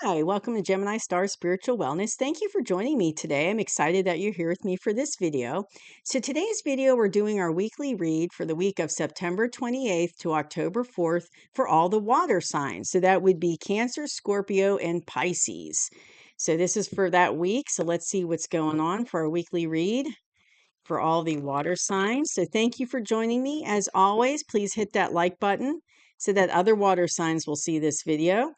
Hi, welcome to Gemini Star Spiritual Wellness. Thank you for joining me today. I'm excited that you're here with me for this video. So today's video, we're doing our weekly read for the week of September 28th to October 4th for all the water signs. So that would be Cancer, Scorpio, and Pisces. So this is for that week. So let's see what's going on for our weekly read for all the water signs. So thank you for joining me. As always, please hit that like button so that other water signs will see this video.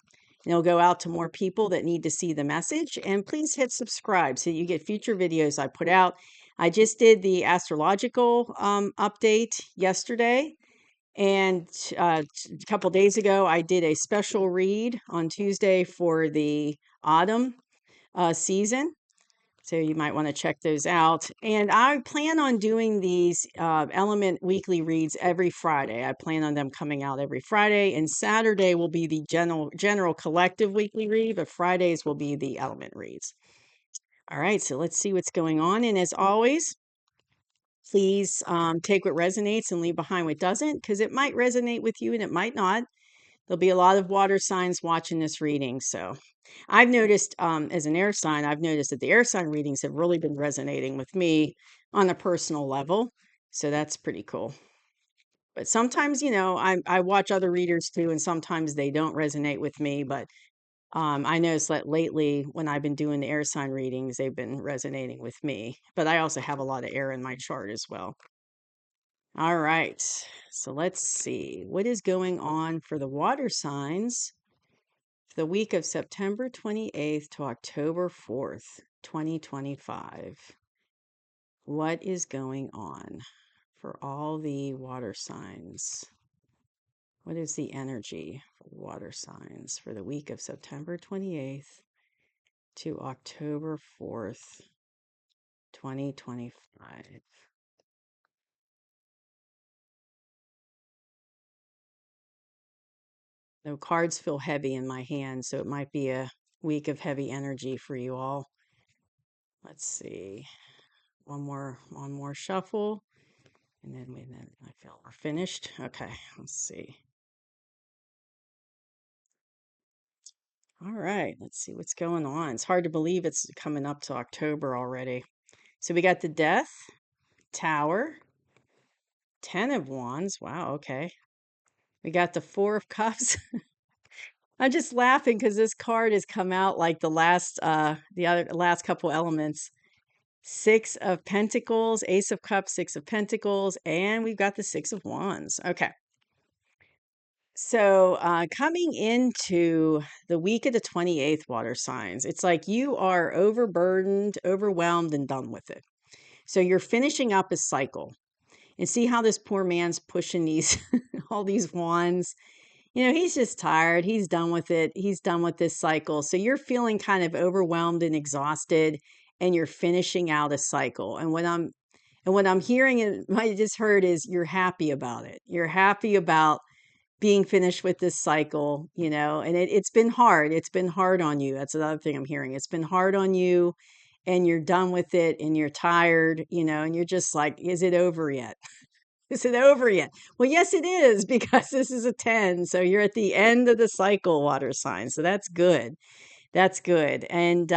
And it'll go out to more people that need to see the message. And please hit subscribe so you get future videos I put out. I just did the astrological update yesterday. And a couple days ago, I did a special read on Tuesday for the autumn season. So you might want to check those out. And I plan on doing these element weekly reads every Friday. I plan on them coming out every Friday. And Saturday will be the general collective weekly read, but Fridays will be the element reads. All right, so let's see what's going on. And as always, please take what resonates and leave behind what doesn't, because it might resonate with you and it might not. There'll be a lot of water signs watching this reading. So I've noticed, as an air sign, I've noticed that the air sign readings have really been resonating with me on a personal level. So that's pretty cool. But sometimes, I watch other readers too, and sometimes they don't resonate with me. But I noticed that lately, when I've been doing the air sign readings, they've been resonating with me. But I also have a lot of air in my chart as well. All right. So let's see what is going on for the water signs the week of September 28th to October 4th, 2025. What is going on for all the water signs? What is the energy for water signs for the week of September 28th to October 4th, 2025? The cards feel heavy in my hand, so it might be a week of heavy energy for you all. Let's see. One more shuffle. And then I feel we're finished. Okay, let's see. All right, let's see what's going on. It's hard to believe it's coming up to October already. So we got the Death, Tower, 10 of Wands. Wow, okay. We got the Four of Cups. I'm just laughing because this card has come out like the last couple elements. Six of Pentacles, Ace of Cups, Six of Pentacles, and we've got the Six of Wands. Okay. So, coming into the week of the 28th, water signs, it's like you are overburdened, overwhelmed, and done with it. So, you're finishing up a cycle. And see how this poor man's pushing these, all these wands. He's just tired. He's done with it. He's done with this cycle. So, you're feeling kind of overwhelmed and exhausted, and you're finishing out a cycle. And what I'm hearing and what I just heard is you're happy about it. You're happy about being finished with this cycle, and it's been hard. It's been hard on you. That's another thing I'm hearing. It's been hard on you and you're done with it and you're tired, and you're just like, is it over yet? Is it over yet? Well, yes, it is because this is a 10. So you're at the end of the cycle, water sign. So that's good. That's good. And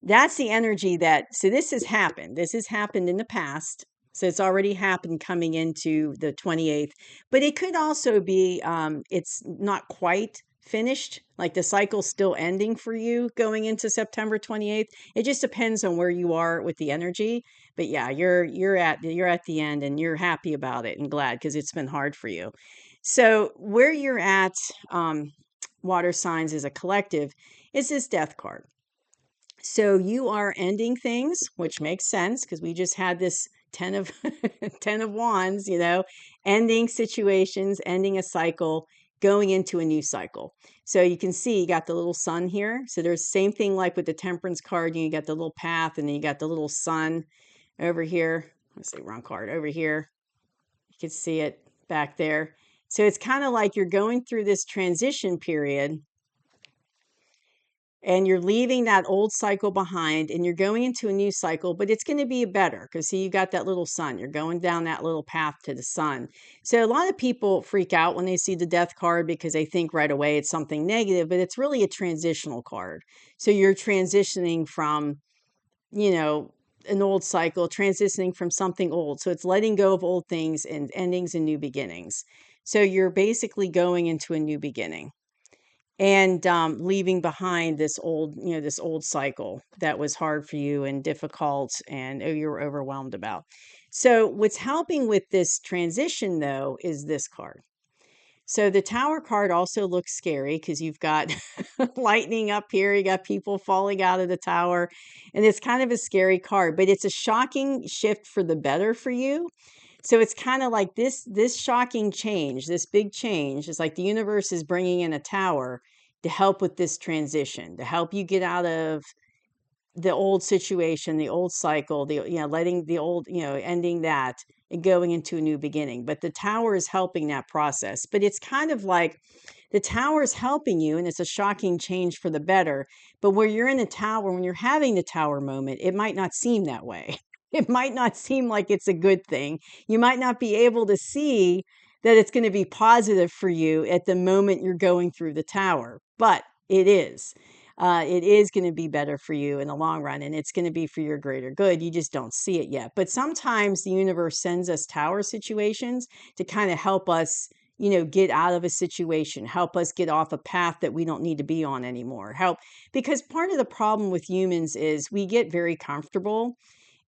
that's the energy so this has happened. This has happened in the past. So it's already happened coming into the 28th. But it could also be it's not quite finished. Like the cycle's still ending for you going into September 28th. It just depends on where you are with the energy. But yeah, you're at the end and you're happy about it and glad because it's been hard for you. So where you're at, water signs as a collective, is this Death card. So you are ending things, which makes sense because we just had this 10 of 10 of wands, ending situations, ending a cycle, going into a new cycle. So you can see you got the little sun here. So there's the same thing like with the Temperance card. You got the little path and then you got the little sun over here. Let's say wrong card over here. You can see it back there. So it's kind of like you're going through this transition period. and you're leaving that old cycle behind and you're going into a new cycle, but it's going to be better because see, you got that little sun. You're going down that little path to the sun. So a lot of people freak out when they see the death card because they think right away it's something negative, but it's really a transitional card. So you're transitioning from, you know, an old cycle, transitioning from something old. So it's letting go of old things and endings and new beginnings. So you're basically going into a new beginning and leaving behind this old, this old cycle that was hard for you and difficult and you were overwhelmed about. So what's helping with this transition though is this card. So the Tower card also looks scary because you've got lightning up here, you got people falling out of the tower, and it's kind of a scary card, but it's a shocking shift for the better for you. So it's kind of like this shocking change, this big change is like the universe is bringing in a tower to help with this transition, to help you get out of the old situation, the old cycle, letting the old, ending that and going into a new beginning. But the tower is helping that process. But it's kind of like the tower is helping you, and it's a shocking change for the better. But where you're in the tower, when you're having the tower moment, it might not seem that way. It might not seem like it's a good thing. You might not be able to see that it's going to be positive for you at the moment you're going through the tower, but it is. It is going to be better for you in the long run, and it's going to be for your greater good. You just don't see it yet. But sometimes the universe sends us tower situations to kind of help us, get out of a situation, help us get off a path that we don't need to be on anymore. Help, because part of the problem with humans is we get very comfortable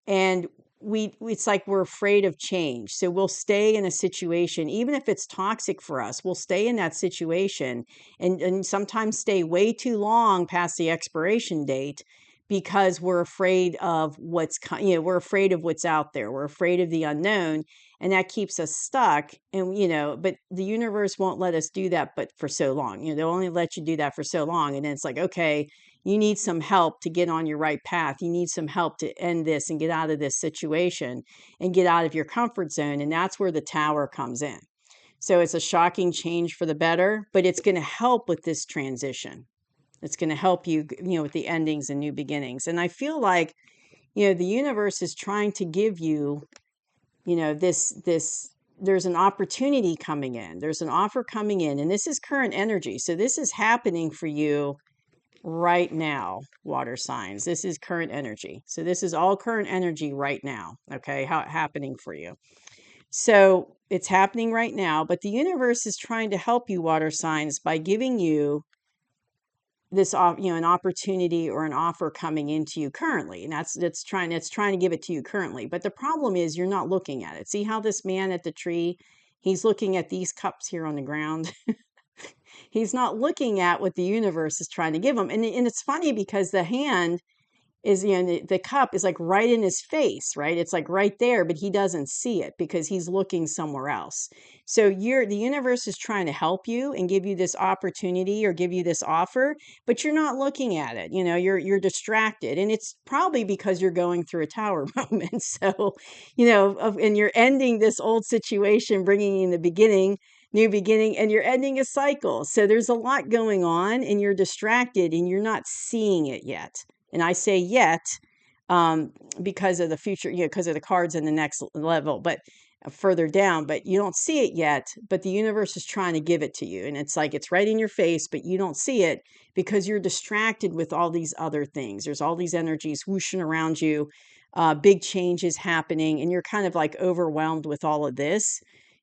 and it's like we're afraid of change. So we'll stay in a situation even if it's toxic for us. We'll stay in that situation and sometimes stay way too long past the expiration date because we're afraid of we're afraid of what's out there. We're afraid of the unknown, and that keeps us stuck. And but the universe won't let us do that but for so long. They'll only let you do that for so long, and then it's like, okay, you need some help to get on your right path. You need some help to end this and get out of this situation and get out of your comfort zone. And that's where the tower comes in. So it's a shocking change for the better, but it's going to help with this transition. It's going to help you, with the endings and new beginnings. And I feel like, the universe is trying to give you, this there's an opportunity coming in. There's an offer coming in, and this is current energy. So this is happening for you right now, water signs. This is current energy. So this is all current energy right now, okay? Happening for you. So it's happening right now, but the universe is trying to help you, water signs, by giving you this an opportunity or an offer coming into you currently, and that's trying to give it to you currently. But the problem is you're not looking at it. See how this man at the tree, he's looking at these cups here on the ground. He's not looking at what the universe is trying to give him. And it's funny because the hand is, the cup is like right in his face, right? It's like right there, but he doesn't see it because he's looking somewhere else. So the universe is trying to help you and give you this opportunity or give you this offer, but you're not looking at it. You're distracted, and it's probably because you're going through a tower moment. So, and you're ending this old situation, bringing in the beginning, new beginning, and you're ending a cycle. So there's a lot going on, and you're distracted, and you're not seeing it yet. And I say yet because of the future, because of the cards in the next level, but further down, but you don't see it yet, but the universe is trying to give it to you. And it's like it's right in your face, but you don't see it because you're distracted with all these other things. There's all these energies whooshing around you, big changes happening, and you're kind of like overwhelmed with all of this.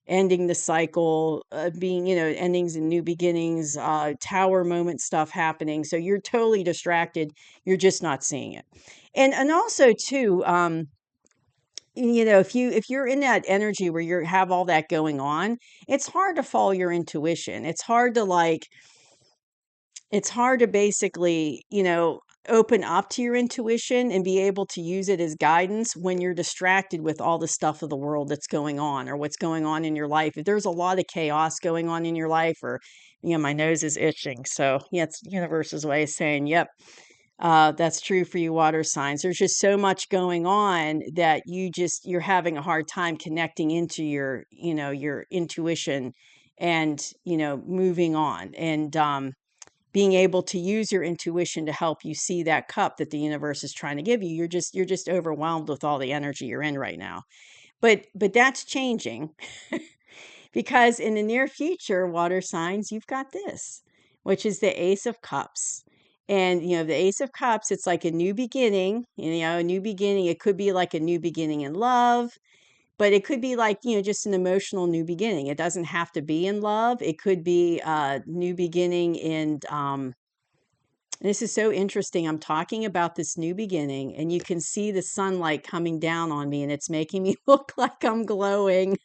Ending the cycle, being, endings and new beginnings, tower moment stuff happening. So you're totally distracted. You're just not seeing it. And also too, if you're in that energy where you have all that going on, it's hard to follow your intuition. It's hard to basically, open up to your intuition and be able to use it as guidance when you're distracted with all the stuff of the world that's going on or what's going on in your life. If there's a lot of chaos going on in your life, or, my nose is itching. So, yeah, it's the universe's way of saying, yep, that's true for you, water signs. There's just so much going on that you're having a hard time connecting into your intuition and, moving on. And, being able to use your intuition to help you see that cup that the universe is trying to give you. You're just overwhelmed with all the energy you're in right now. But that's changing because in the near future, water signs, you've got this, which is the Ace of Cups. And the Ace of Cups, it's like a new beginning, a new beginning. It could be like a new beginning in love, but it could be like, just an emotional new beginning. It doesn't have to be in love. It could be a new beginning in this is so interesting. I'm talking about this new beginning, and you can see the sunlight coming down on me, and it's making me look like I'm glowing.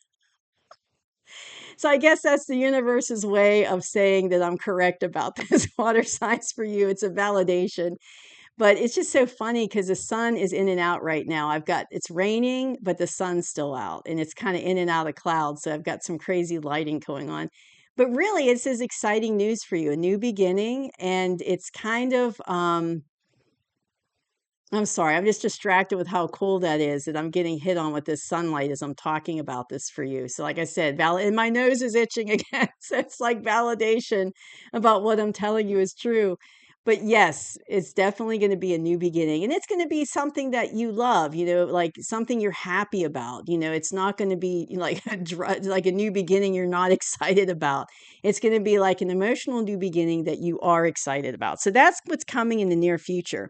So I guess that's the universe's way of saying that I'm correct about this water signs for you. It's a validation. But it's just so funny because the sun is in and out right now. It's raining, but the sun's still out, and it's kind of in and out of clouds. So I've got some crazy lighting going on. But really, it's this exciting news for you, a new beginning. And it's kind of, I'm sorry, I'm just distracted with how cool that is that I'm getting hit on with this sunlight as I'm talking about this for you. So, like I said, and my nose is itching again. So it's like validation about what I'm telling you is true. But yes, it's definitely going to be a new beginning. And it's going to be something that you love, like something you're happy about. It's not going to be like like a new beginning you're not excited about. It's going to be like an emotional new beginning that you are excited about. So that's what's coming in the near future.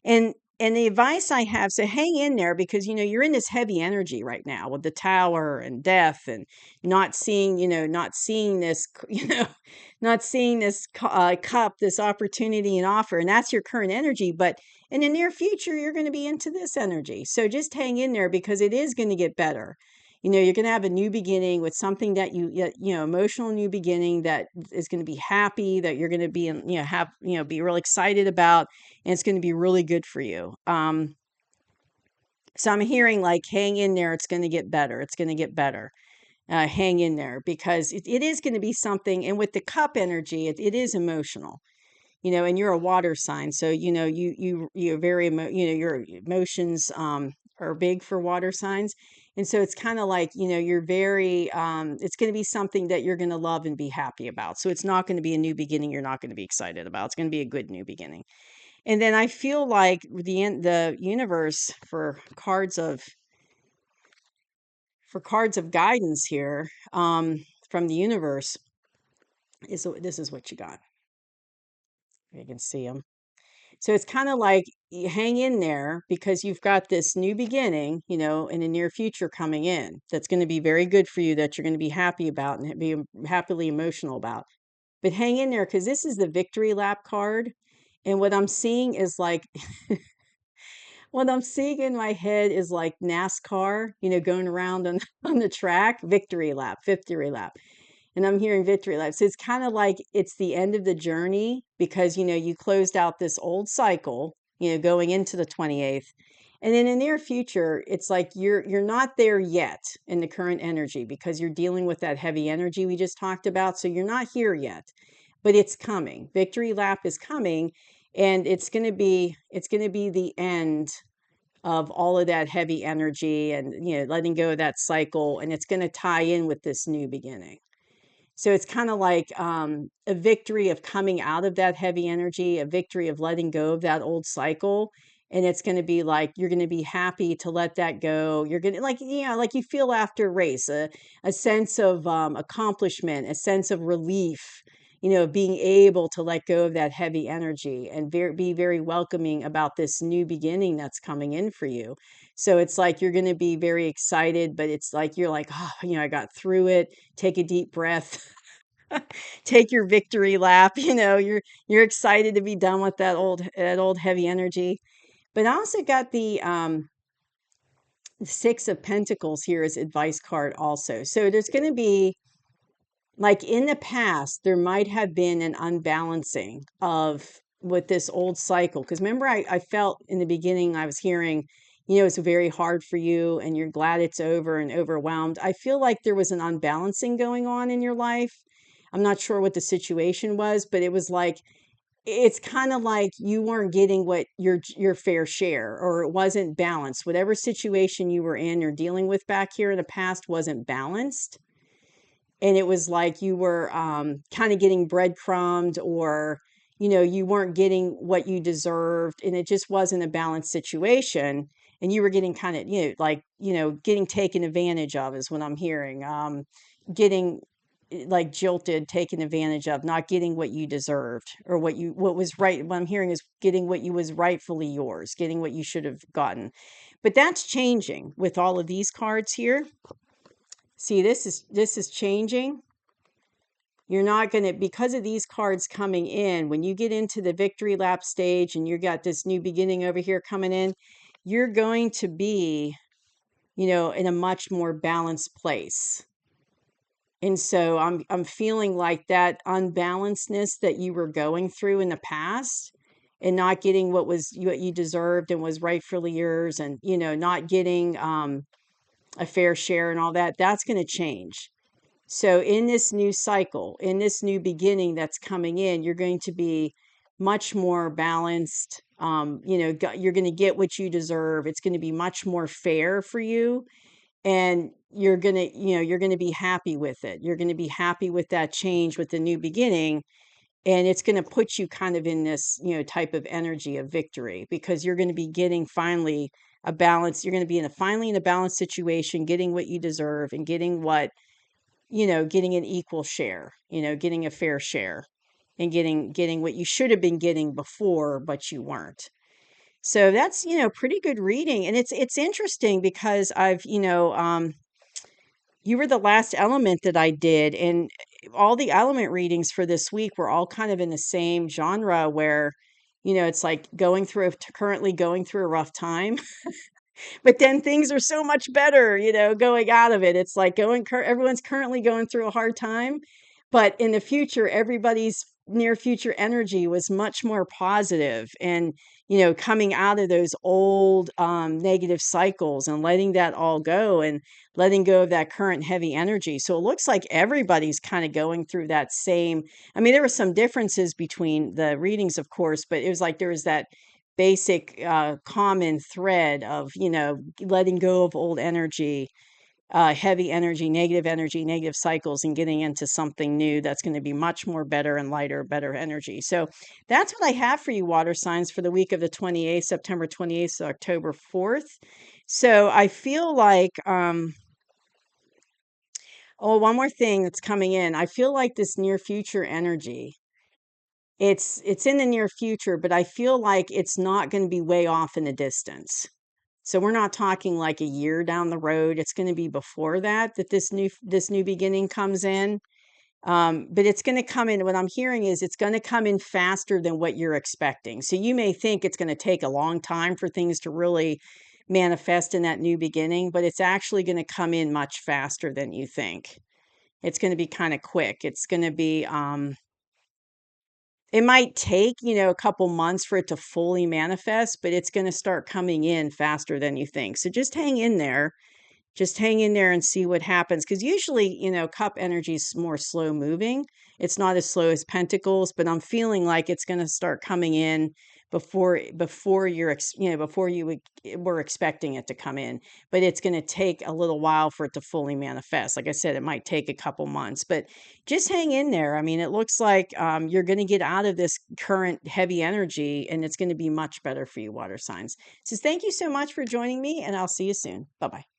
And the advice I have, so hang in there because, you're in this heavy energy right now with the tower and death and not seeing, not seeing this, not seeing this cup, this opportunity and offer. And that's your current energy. But in the near future, you're going to be into this energy. So just hang in there because it is going to get better. You're going to have a new beginning with something that emotional new beginning that is going to be happy, that you're going to be, be real excited about, and it's going to be really good for you. So I'm hearing like, hang in there. It's going to get better. It's going to get better. Hang in there because it is going to be something. And with the cup energy, it is emotional. And you're a water sign. So, you're very, your emotions are big for water signs. And so it's kind of like, you're very, it's going to be something that you're going to love and be happy about. So it's not going to be a new beginning you're not going to be excited about. It's going to be a good new beginning. And then I feel like the universe for cards of guidance here from the universe this is what you got. You can see them. So it's kind of like you hang in there because you've got this new beginning, in the near future coming in that's going to be very good for you, that you're going to be happy about and be happily emotional about. But hang in there because this is the victory lap card. And what I'm seeing is like, what I'm seeing in my head is like NASCAR, going around on, on the track, victory lap, victory lap. And I'm hearing victory lap. So it's kind of like it's the end of the journey because, you closed out this old cycle, going into the 28th. And in the near future, it's like you're not there yet in the current energy because you're dealing with that heavy energy we just talked about. So you're not here yet, but it's coming. Victory lap is coming, and it's going to be the end of all of that heavy energy and letting go of that cycle, and it's going to tie in with this new beginning. So it's kind of like a victory of coming out of that heavy energy, a victory of letting go of that old cycle. And it's going to be like, you're going to be happy to let that go. You're going to like, like you feel after a race, a sense of accomplishment, a sense of relief, being able to let go of that heavy energy and be very welcoming about this new beginning that's coming in for you. So it's like you're going to be very excited, but it's like you're like, oh, I got through it. Take a deep breath. Take your victory lap. You're excited to be done with that old heavy energy. But I also got the Six of Pentacles here as advice card also. So there's going to be, like in the past, there might have been an unbalancing of with this old cycle. Because remember, I felt in the beginning, I was hearing, it's very hard for you and you're glad it's over and overwhelmed. I feel like there was an unbalancing going on in your life. I'm not sure what the situation was, but it was like, it's kind of like you weren't getting what your fair share, or it wasn't balanced. Whatever situation you were in or dealing with back here in the past wasn't balanced. And it was like you were kind of getting breadcrumbed, or you weren't getting what you deserved, and it just wasn't a balanced situation, and you were getting kind of, like, getting taken advantage of is what I'm hearing. Getting like jilted, taken advantage of, not getting what you deserved, or what was right. What I'm hearing is getting what you was rightfully yours, getting what you should have gotten. But that's changing with all of these cards here. See, this is changing. You're not going to, because of these cards coming in, when you get into the victory lap stage and you got this new beginning over here coming in, you're going to be, in a much more balanced place. And so I'm feeling like that unbalancedness that you were going through in the past, and not getting what you deserved and was rightfully yours, and not getting a fair share and all that, that's going to change. So in this new cycle, in this new beginning that's coming in, you're going to be much more balanced. You're going to get what you deserve. It's going to be much more fair for you, and you're going to be happy with it. You're going to be happy with that change, with the new beginning, and it's going to put you kind of in this, type of energy of victory, because you're going to be getting finally a balance. You're going to be finally in a balanced situation, getting what you deserve, and getting getting an equal share, getting a fair share, and getting what you should have been getting before, but you weren't. So that's, pretty good reading. And it's interesting because you were the last element that I did, and all the element readings for this week were all kind of in the same genre, where, it's like currently going through a rough time. But then things are so much better, going out of it. It's like everyone's currently going through a hard time, but in the future, everybody's near future energy was much more positive, and, coming out of those old negative cycles and letting that all go, and letting go of that current heavy energy. So it looks like everybody's kind of going through that same. I mean, there were some differences between the readings, of course, but it was like there was that basic common thread of, letting go of old energy, heavy energy, negative cycles, and getting into something new that's going to be much more better and lighter, better energy. So that's what I have for you, water signs, for the week of the 28th, September 28th to October 4th. So I feel like, oh, one more thing that's coming in. I feel like this near future energy, it's in the near future, but I feel like it's not going to be way off in the distance. So we're not talking like a year down the road. It's going to be before that this new beginning comes in. But it's going to come in. What I'm hearing is it's going to come in faster than what you're expecting. So you may think it's going to take a long time for things to really manifest in that new beginning, but it's actually going to come in much faster than you think. It's going to be kind of quick. It's going to be it might take, a couple months for it to fully manifest, but it's going to start coming in faster than you think. So just hang in there. Just hang in there and see what happens. Because usually, cup energy is more slow moving. It's not as slow as pentacles, but I'm feeling like it's going to start coming in before were expecting it to come in. But it's going to take a little while for it to fully manifest. Like I said, it might take a couple months, but just hang in there. I mean, it looks like you're going to get out of this current heavy energy, and it's going to be much better for you, water signs. So thank you so much for joining me, and I'll see you soon. Bye bye.